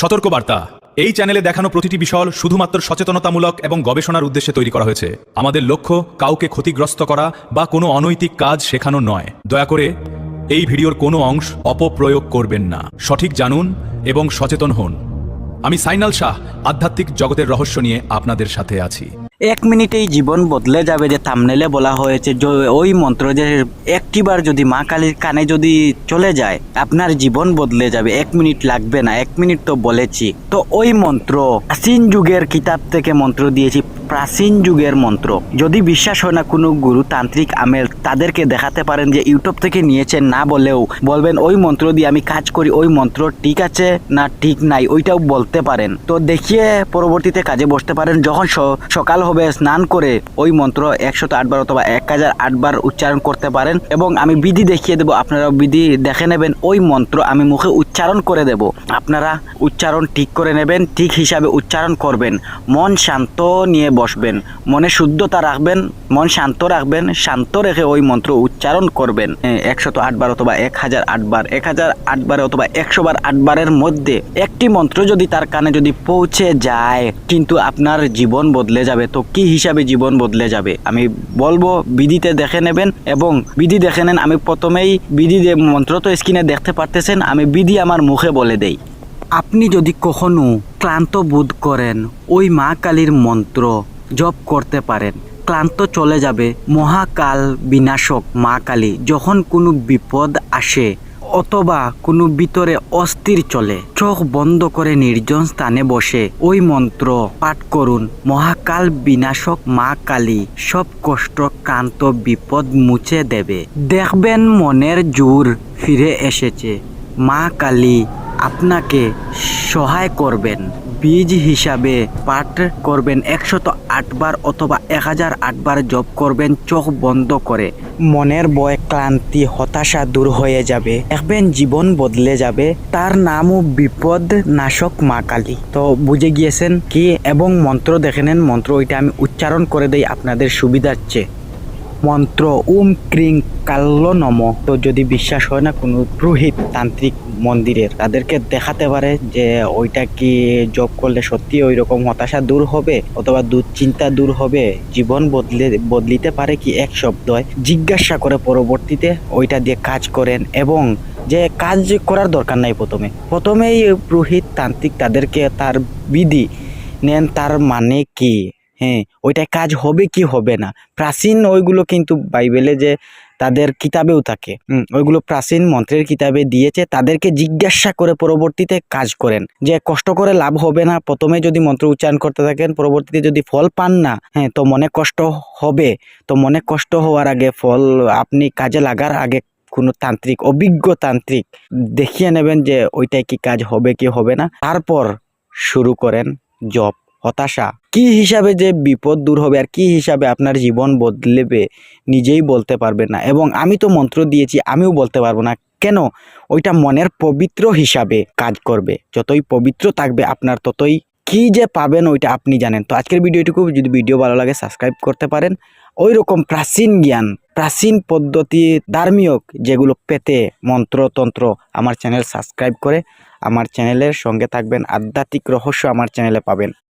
সতর্কবার্তা, এই চ্যানেলে দেখানো প্রতিটি বিষয় শুধুমাত্র সচেতনতামূলক এবং গবেষণার উদ্দেশ্যে তৈরি করা হয়েছে। আমাদের লক্ষ্য কাউকে ক্ষতিগ্রস্ত করা বা কোনো অনৈতিক কাজ শেখানো নয়। দয়া করে এই ভিডিওর কোনো অংশ অপপ্রয়োগ করবেন না। সঠিক জানুন এবং সচেতন হন। আমি সাইনাল শাহ আধ্যাত্মিক জগতের রহস্য নিয়ে আপনাদের সাথে আছি। 1 মিনিটেই জীবন বদলে যাবে যে থাম্বনেলে বলা হয়েছে, ওই মন্ত্র যে একটিবার যদি মা কালীর কানে যদি চলে যায় আপনার জীবন বদলে যাবে। 1 মিনিট লাগবে না, 1 মিনিট তো বলেছি। তো ওই মন্ত্র প্রাচীন যুগের কিতাব থেকে মন্ত্র দিয়েছি, প্রাচীন যুগের মন্ত্র। যদি বিশ্বাস হয় না কোনো গুরু তান্ত্রিক আমেল, তাদেরকে দেখাতে পারেন যে ইউটিউব থেকে নিয়েছেন, না বলেও বলবেন ওই মন্ত্র দিয়ে আমি কাজ করি, ওই মন্ত্র ঠিক আছে না ঠিক নাই ওইটাও বলতে পারেন। তো দেখিয়ে পরবর্তীতে কাজে বসতে পারেন। যখন সকাল হবে স্নান করে ওই মন্ত্র 108 বার অথবা 1008 বার উচ্চারণ করতে পারেন এবং আমি বিধি দেখিয়ে দেব, আপনারা বিধি দেখে নেবেন। ওই মন্ত্র আমি মুখে উচ্চারণ করে দেব, আপনারা উচ্চারণ ঠিক করে নেবেন, ঠিক হিসাবে উচ্চারণ করবেন। মন শান্ত নিয়ে বসবেন, মনে শুদ্ধতা রাখবেন, মন শান্ত রাখবেন, শান্ত রেখে ওই মন্ত্র উচ্চারণ করবেন 108 বার অথবা 1008 বার, 1008 বার অথবা 100 বার 8 বারের মধ্যে একটি মন্ত্র যদি তার কানে যদি পৌঁছে যায় কিন্তু আপনার জীবন বদলে যাবে। তো কি হিসাবে জীবন বদলে যাবে আমি বলবো, বিধিতে দেখে নেবেন এবং বিধি দেখে নেন। আমি প্রথমেই বিধি মন্ত্র তো স্ক্রিনে দেখতে পারতেছেন, আমি বিধি আমার মুখে বলে দেই। আপনি যদি কখনো ক্লান্ত বোধ করেন ওই মা কালীর মন্ত্র জপ করতে পারেন, ক্লান্ত চলে যাবে। মহাকাল বিনাশক মা কালী, যখন কোনো বিপদ আসে অথবা কোনো ভিতরে অস্থির চলে, চোখ বন্ধ করে নির্জন স্থানে বসে ওই মন্ত্র পাঠ করুন। মহাকাল বিনাশক মা কালী সব কষ্ট ক্লান্ত বিপদ মুছে দেবে। দেখবেন মনের জোর ফিরে এসেছে। মা কালী আপনাকে সহায় করবেন। বীজ হিসাবে পাঠ করবেন 108 বার অথবা 1008 বার জপ করবেন চোখ বন্ধ করে। মনের ভয় ক্লান্তি হতাশা দূর হয়ে যাবে, দেখবেন জীবন বদলে যাবে। তার নামও বিপদ নাশক মা কালী। তো বুঝে গিয়েছেন কি? এবং মন্ত্র দেখে নেন, মন্ত্র ওইটা আমি উচ্চারণ করে দেই আপনাদের সুবিধার্থে। মন্ত্র ওম ক্রিং কাল্য নম। তো যদি বিশ্বাস হয় না কোনো পুরোহিত তান্ত্রিক মন্দিরের, তাদেরকে দেখাতে পারে যে ওইটা কি জপ করলে সত্যি ওই রকম হতাশা দূর হবে অথবা দুশ্চিন্তা দূর হবে, জীবন বদলিতে পারে কি এক শব্দয় জিজ্ঞাসা করে পরবর্তীতে ওইটা দিয়ে কাজ করেন। এবং যে কাজ করার দরকার নাই, প্রথমেই পুরোহিত তান্ত্রিক তাদেরকে তার বিধি নেন, তার মানে কি, হ্যাঁ ওইটাই কাজ হবে কি হবে না। প্রাচীন ওইগুলো কিন্তু বাইবেলে যে তাদের কিতাবেও থাকে, ওইগুলো প্রাচীন মন্ত্রের কিতাবে দিয়েছে। তাদেরকে জিজ্ঞাসা করে পরবর্তীতে কাজ করেন, যে কষ্ট করে লাভ হবে না। প্রথমে যদি মন্ত্র উচ্চারণ করতে থাকেন, পরবর্তীতে যদি ফল পান না, হ্যাঁ তো মনে কষ্ট হবে। তো মনে কষ্ট হওয়ার আগে, ফল আপনি কাজে লাগার আগে কোনো তান্ত্রিক, অভিজ্ঞ তান্ত্রিক দেখিয়ে নেবেন যে ওইটাই কি কাজ হবে কি হবে না। তারপর শুরু করেন জপ। হতাশা কি হিসাবে যে বিপদ দূর হবে আর কি হিসাবে আপনার জীবন বদলেবে নিজেই বলতে পারবেন না। এবং আমি তো মন্ত্র দিয়েছি, আমিও বলতে পারবো না। কেন? ওইটা মনের পবিত্র হিসাবে কাজ করবে। যতই পবিত্র থাকবে আপনার, ততই কি যে পাবেন ওইটা আপনি জানেন। তো আজকের ভিডিওটুকু, যদি ভিডিও ভালো লাগে সাবস্ক্রাইব করতে পারেন। ওই রকম প্রাচীন জ্ঞান, প্রাচীন পদ্ধতি, ধার্মিক যেগুলো পেতে মন্ত্রতন্ত্র আমার চ্যানেল সাবস্ক্রাইব করে আমার চ্যানেলের সঙ্গে থাকবেন। আধ্যাত্মিক রহস্য আমার চ্যানেলে পাবেন।